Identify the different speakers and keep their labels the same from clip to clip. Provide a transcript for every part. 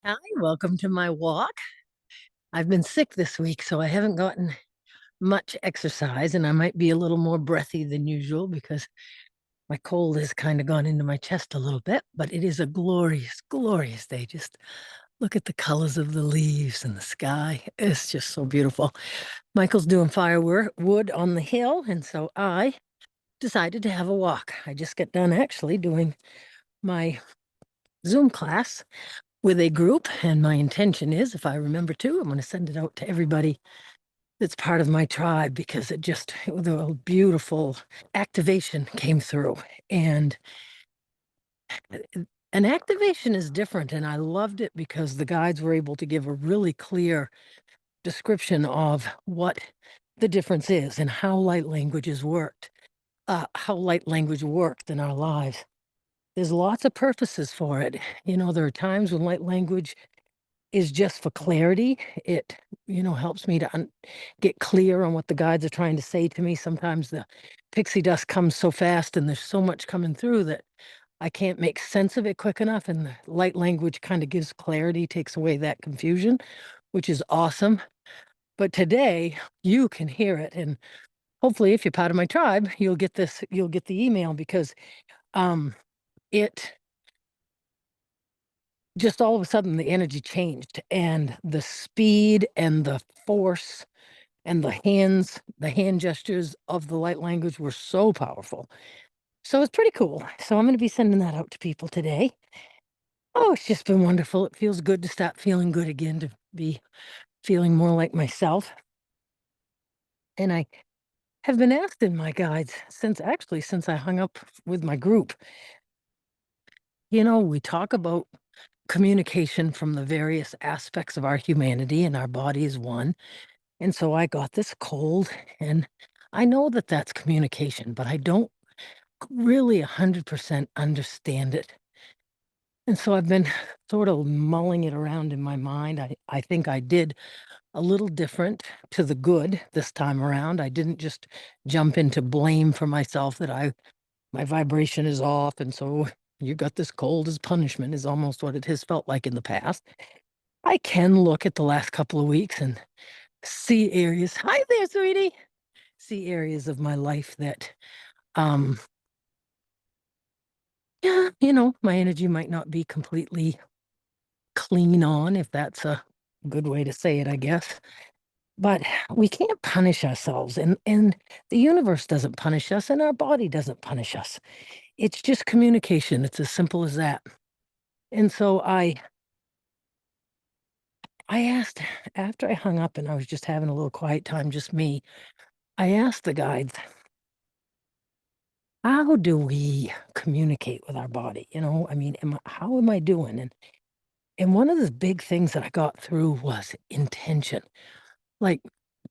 Speaker 1: Hi, welcome to my walk. I've been sick this week, so I haven't gotten much exercise, and I might be a little more breathy than usual because my cold has kind of gone into my chest a little bit. But it is a glorious, glorious day. Just look at the colors of the leaves and the sky. It's just so beautiful. Michael's doing firewood on the hill, and so I decided to have a walk. I just got done actually doing my Zoom class with a group. And my intention is, if I remember to, I'm going to send it out to everybody that's part of my tribe because the beautiful activation came through. And an activation is different. And I loved it because the guides were able to give a really clear description of what the difference is and how light language worked in our lives. There's lots of purposes for it. There are times when light language is just for clarity. It, helps me to get clear on what the guides are trying to say to me. Sometimes the pixie dust comes so fast and there's so much coming through that I can't make sense of it quick enough. And the light language kind of gives clarity, takes away that confusion, which is awesome. But today you can hear it. And hopefully, if you're part of my tribe, you'll get the email because um, it just all of a sudden the energy changed and the speed and the force and the hand gestures of the light language were so powerful. So it's pretty cool. So I'm going to be sending that out to people today. Oh, it's just been wonderful. It feels good to start feeling good again, to be feeling more like myself. And I have been asking my guides since I hung up with my group. We talk about communication from the various aspects of our humanity, and our body is one. And so I got this cold, and I know that that's communication, but I don't really 100% understand it. And so I've been sort of mulling it around in my mind. I think I did a little different to the good this time around. I didn't just jump into blame for myself that my vibration is off. And so you got this cold as punishment is almost what it has felt like in the past. I can look at the last couple of weeks and see areas. Hi there, sweetie. See areas of my life that um yeah, my energy might not be completely clean on, if that's a good way to say it, I guess. But we can't punish ourselves, and the universe doesn't punish us, and our body doesn't punish us. It's just communication. It's as simple as that. And so I asked after I hung up and I was just having a little quiet time, just me. I asked the guides, how do we communicate with our body? I mean, how am I doing? And one of the big things that I got through was intention. Like,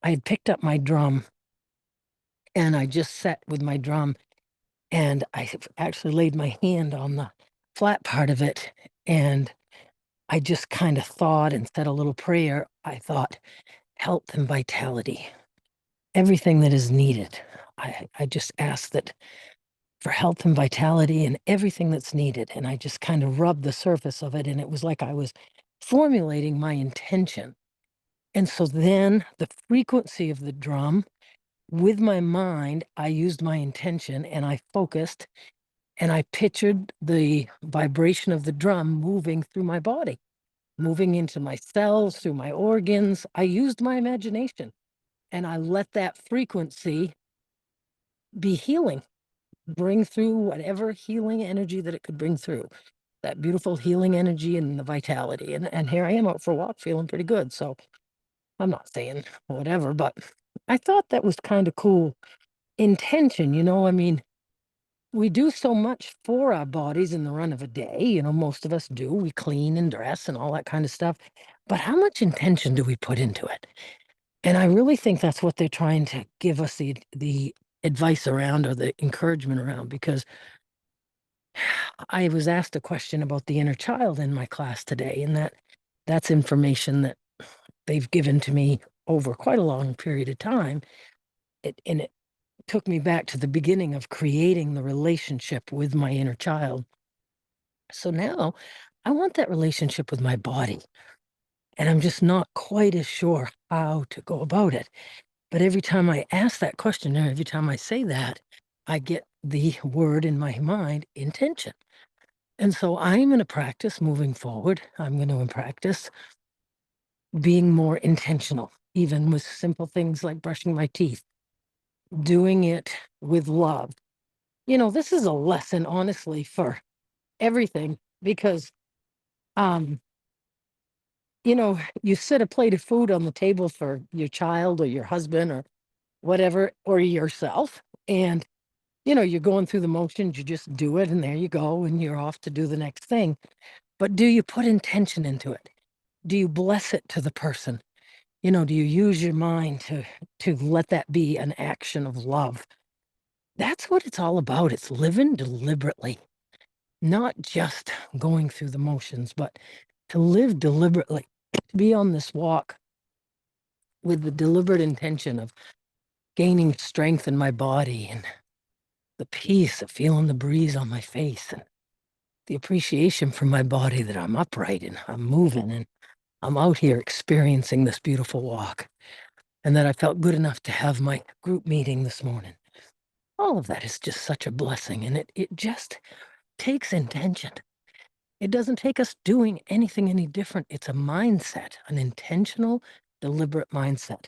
Speaker 1: I had picked up my drum and I just sat with my drum and actually laid my hand on the flat part of it. And I just kind of thought and said a little prayer. I thought, health and vitality, everything that is needed. I just asked that for health and vitality and everything that's needed. And I just kind of rubbed the surface of it. And it was like I was formulating my intention. And so then the frequency of the drum with my mind, I used my intention and I focused and I pictured the vibration of the drum moving through my body, moving into my cells, through my organs. I used my imagination and I let that frequency be healing, bring through whatever healing energy that it could bring through. That beautiful healing energy and the vitality. And here I am out for a walk feeling pretty good. So I'm not saying whatever, but I thought that was kind of cool intention. I mean, we do so much for our bodies in the run of a day. Most of us do. We clean and dress and all that kind of stuff. But how much intention do we put into it? And I really think that's what they're trying to give us the advice around or the encouragement around, because I was asked a question about the inner child in my class today, and that's information that they've given to me over quite a long period of time. And it took me back to the beginning of creating the relationship with my inner child. So now I want that relationship with my body, and I'm just not quite as sure how to go about it. But every time I ask that question, or every time I say that, I get the word in my mind, intention. And so I'm going to practice moving forward. I'm going to practice being more intentional, even with simple things like brushing my teeth, doing it with love. This is a lesson, honestly, for everything because, um, you set a plate of food on the table for your child or your husband or whatever, or yourself. And, you're going through the motions, you just do it, and there you go, and you're off to do the next thing. But do you put intention into it? Do you bless it to the person? Do you use your mind to let that be an action of love? That's what it's all about. It's living deliberately, not just going through the motions, but to live deliberately, to be on this walk with the deliberate intention of gaining strength in my body and the peace of feeling the breeze on my face and the appreciation for my body that I'm upright and I'm moving and I'm out here experiencing this beautiful walk and that I felt good enough to have my group meeting this morning. All of that is just such a blessing, and it just takes intention. It doesn't take us doing anything any different. It's a mindset, an intentional, deliberate mindset.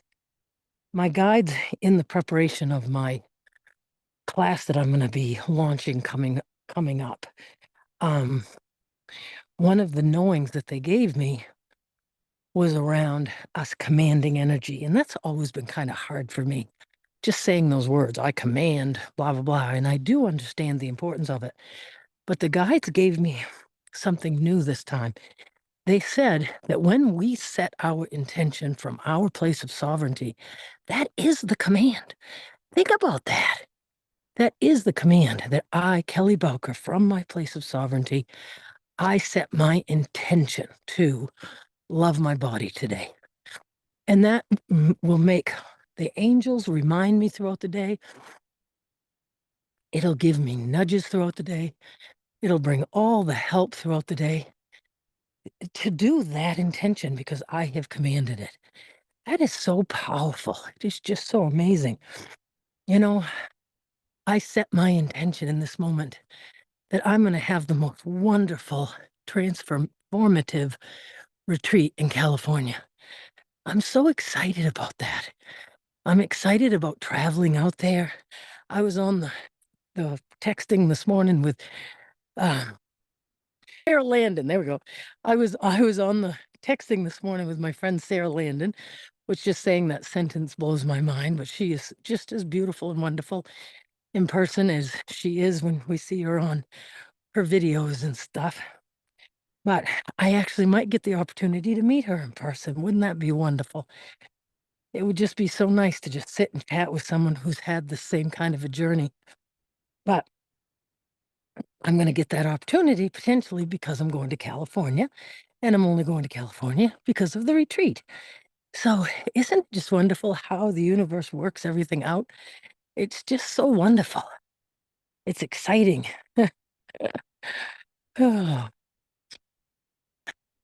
Speaker 1: My guides in the preparation of my class that I'm going to be launching coming up. Um, One of the knowings that they gave me was around us commanding energy, and that's always been kind of hard for me. Just saying those words, I command, blah blah blah, and I do understand the importance of it. But the guides gave me something new this time. They said that when we set our intention from our place of sovereignty, that is the command. Think about that. That is the command that I, Kelly Bowker, from my place of sovereignty, I set my intention to love my body today. And that will make the angels remind me throughout the day. It'll give me nudges throughout the day. It'll bring all the help throughout the day to do that intention because I have commanded it. That is so powerful. It is just so amazing. You know, I set my intention in this moment that I'm going to have the most wonderful, transformative retreat in California. I'm so excited about that. I'm excited about traveling out there. I was on the texting this morning with uh, Sarah Landon. There we go. I was on the texting this morning with my friend Sarah Landon, which just saying that sentence blows my mind. But she is just as beautiful and wonderful in person as she is when we see her on her videos and stuff. But I actually might get the opportunity to meet her in person. Wouldn't that be wonderful? It would just be so nice to just sit and chat with someone who's had the same kind of a journey. But I'm going to get that opportunity potentially because I'm going to California, and I'm only going to California because of the retreat. So, isn't it just wonderful how the universe works everything out? It's just so wonderful. It's exciting. Oh,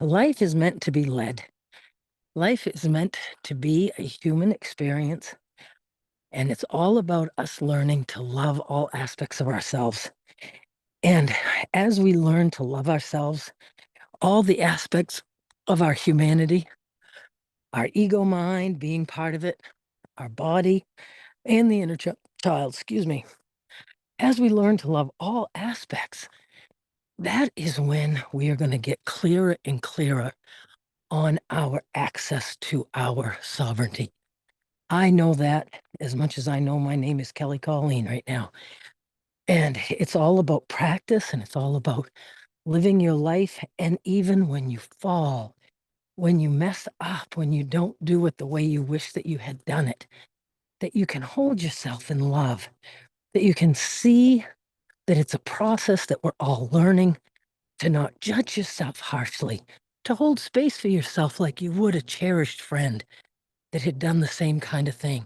Speaker 1: life is meant to be led. Life is meant to be a human experience, and it's all about us learning to love all aspects of ourselves. And as we learn to love ourselves, all the aspects of our humanity, our ego mind being part of it, our body, and the inner child, excuse me, as we learn to love all aspects, that is when we are going to get clearer and clearer on our access to our sovereignty. I know that as much as I know my name is Kelly Colleen right now. And it's all about practice and it's all about living your life. And even when you fall, when you mess up, when you don't do it the way you wish that you had done it, that you can hold yourself in love, that you can see that it's a process that we're all learning, to not judge yourself harshly, to hold space for yourself like you would a cherished friend that had done the same kind of thing.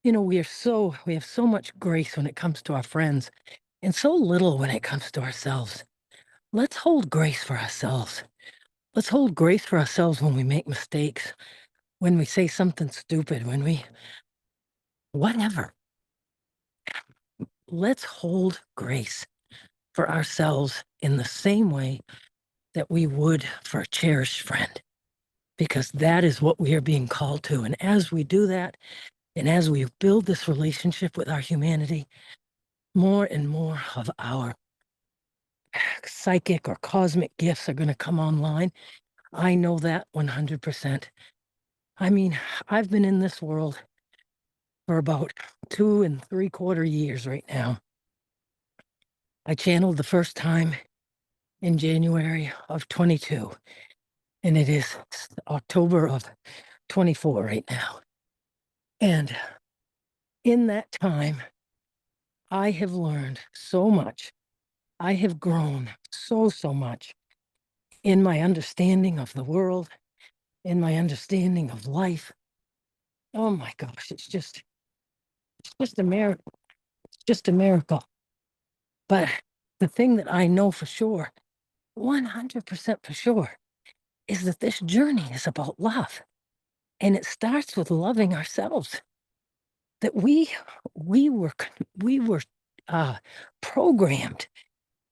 Speaker 1: We have so much grace when it comes to our friends and so little when it comes to ourselves. let's hold grace for ourselves. Let's hold grace for ourselves when we make mistakes, when we say something stupid, when we whatever. Let's hold grace for ourselves in the same way that we would for a cherished friend, because that is what we are being called to. And as we do that, and as we build this relationship with our humanity, more and more of our psychic or cosmic gifts are going to come online. I know that 100%. I mean, I've been in this world for about 2 and 3/4 years right now. I channeled the first time in January of 22, and it is October of 24 right now. And in that time, I have learned so much. I have grown so much in my understanding of the world, in my understanding of life. Oh my gosh, it's just a miracle. It's just a miracle. But the thing that I know for sure, 100% for sure, is that this journey is about love. And it starts with loving ourselves. That we were uh, programmed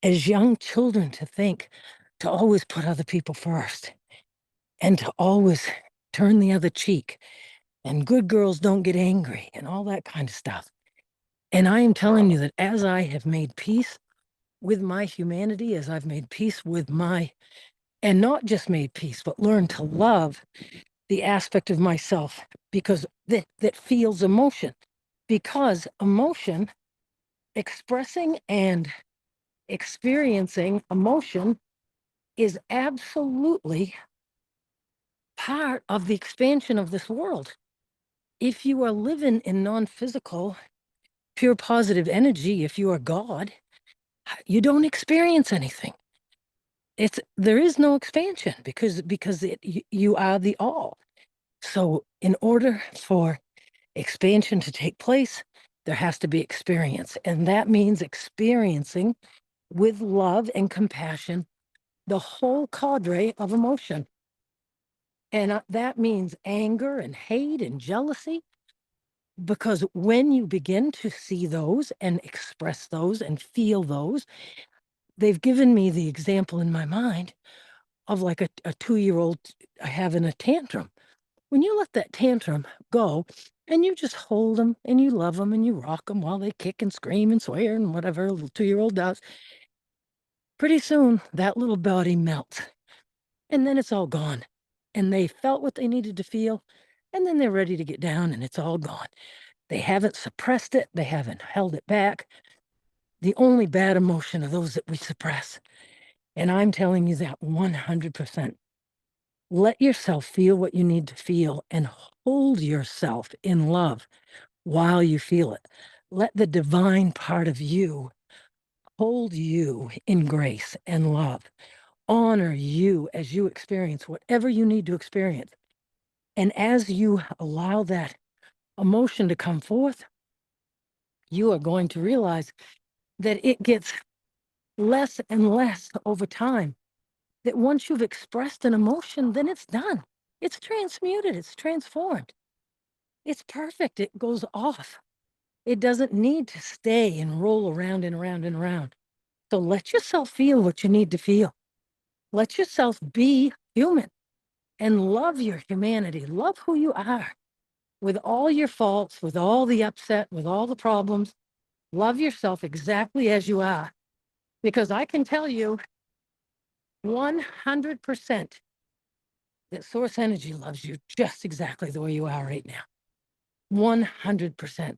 Speaker 1: as young children to think to always put other people first and to always turn the other cheek and good girls don't get angry and all that kind of stuff. And I am telling you that as I have made peace with my humanity, as I've made peace with my, and not just made peace, but learned to love the aspect of myself because that feels emotion. Because emotion, expressing and experiencing emotion is absolutely part of the expansion of this world. If you are living in non-physical, pure positive energy, if you are God, you don't experience anything. There is no expansion because you are the all. So in order for expansion to take place, there has to be experience. And that means experiencing with love and compassion the whole cadre of emotion. And that means anger and hate and jealousy, because when you begin to see those and express those and feel those, they've given me the example in my mind of like a 2-year-old having a tantrum. When you let that tantrum go and you just hold them and you love them and you rock them while they kick and scream and swear and whatever a little 2-year-old does, pretty soon that little body melts and then it's all gone. And they felt what they needed to feel, and then they're ready to get down and it's all gone. They haven't suppressed it, they haven't held it back. The only bad emotion are those that we suppress. And I'm telling you that 100%. Let yourself feel what you need to feel and hold yourself in love while you feel it. Let the divine part of you hold you in grace and love. Honor you as you experience whatever you need to experience. And as you allow that emotion to come forth, you are going to realize that it gets less and less over time. That once you've expressed an emotion, then it's done. It's transmuted, it's transformed. It's perfect. It goes off. It doesn't need to stay and roll around and around and around. So let yourself feel what you need to feel. Let yourself be human and love your humanity. Love who you are with all your faults, with all the upset, with all the problems. Love yourself exactly as you are. Because I can tell you 100% that source energy loves you just exactly the way you are right now. 100%.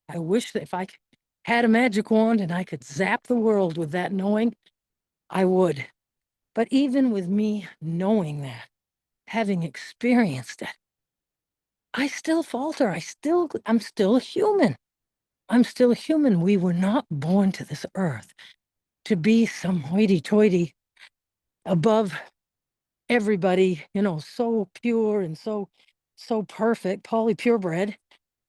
Speaker 1: I wish that if I had a magic wand and I could zap the world with that knowing, I would. But even with me knowing that, having experienced it, I still falter. I'm still human. I'm still human. We were not born to this earth to be some hoity-toity above everybody, so pure and so perfect, Polly purebred.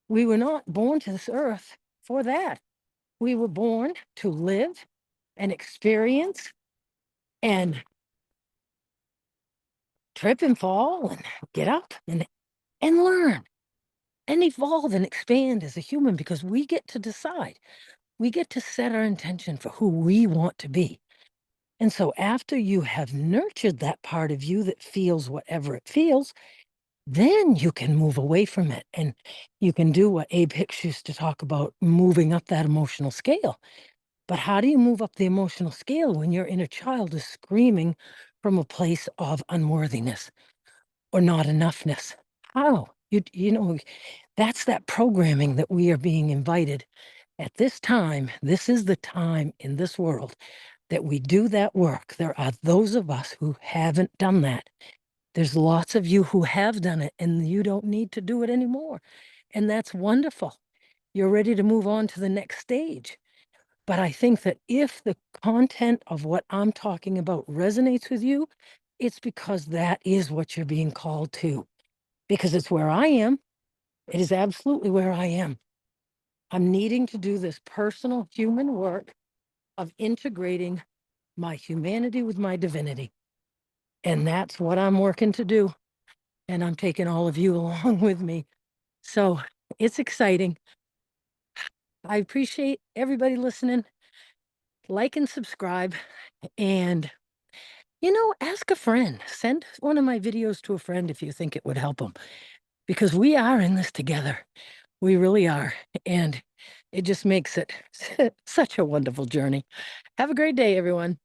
Speaker 1: We were not born to this earth for that. We were born to live and experience and trip and fall and get up and learn and evolve and expand as a human because we get to decide. We get to set our intention for who we want to be. And so after you have nurtured that part of you that feels whatever it feels, then you can move away from it and you can do what Abe Hicks used to talk about, moving up that emotional scale. But how do you move up the emotional scale when your inner child is screaming from a place of unworthiness or not enoughness? How? That's that programming that we are being invited at this time. This is the time in this world that we do that work. There are those of us who haven't done that. There's lots of you who have done it, and you don't need to do it anymore. And that's wonderful. You're ready to move on to the next stage. But I think that if the content of what I'm talking about resonates with you, it's because that is what you're being called to, because it's where I am. It is absolutely where I am. I'm needing to do this personal human work of integrating my humanity with my divinity. And that's what I'm working to do. And I'm taking all of you along with me. So it's exciting. I appreciate everybody listening. Like and subscribe. And, ask a friend. Send one of my videos to a friend if you think it would help them. Because we are in this together. We really are. And it just makes it such a wonderful journey. Have a great day, everyone.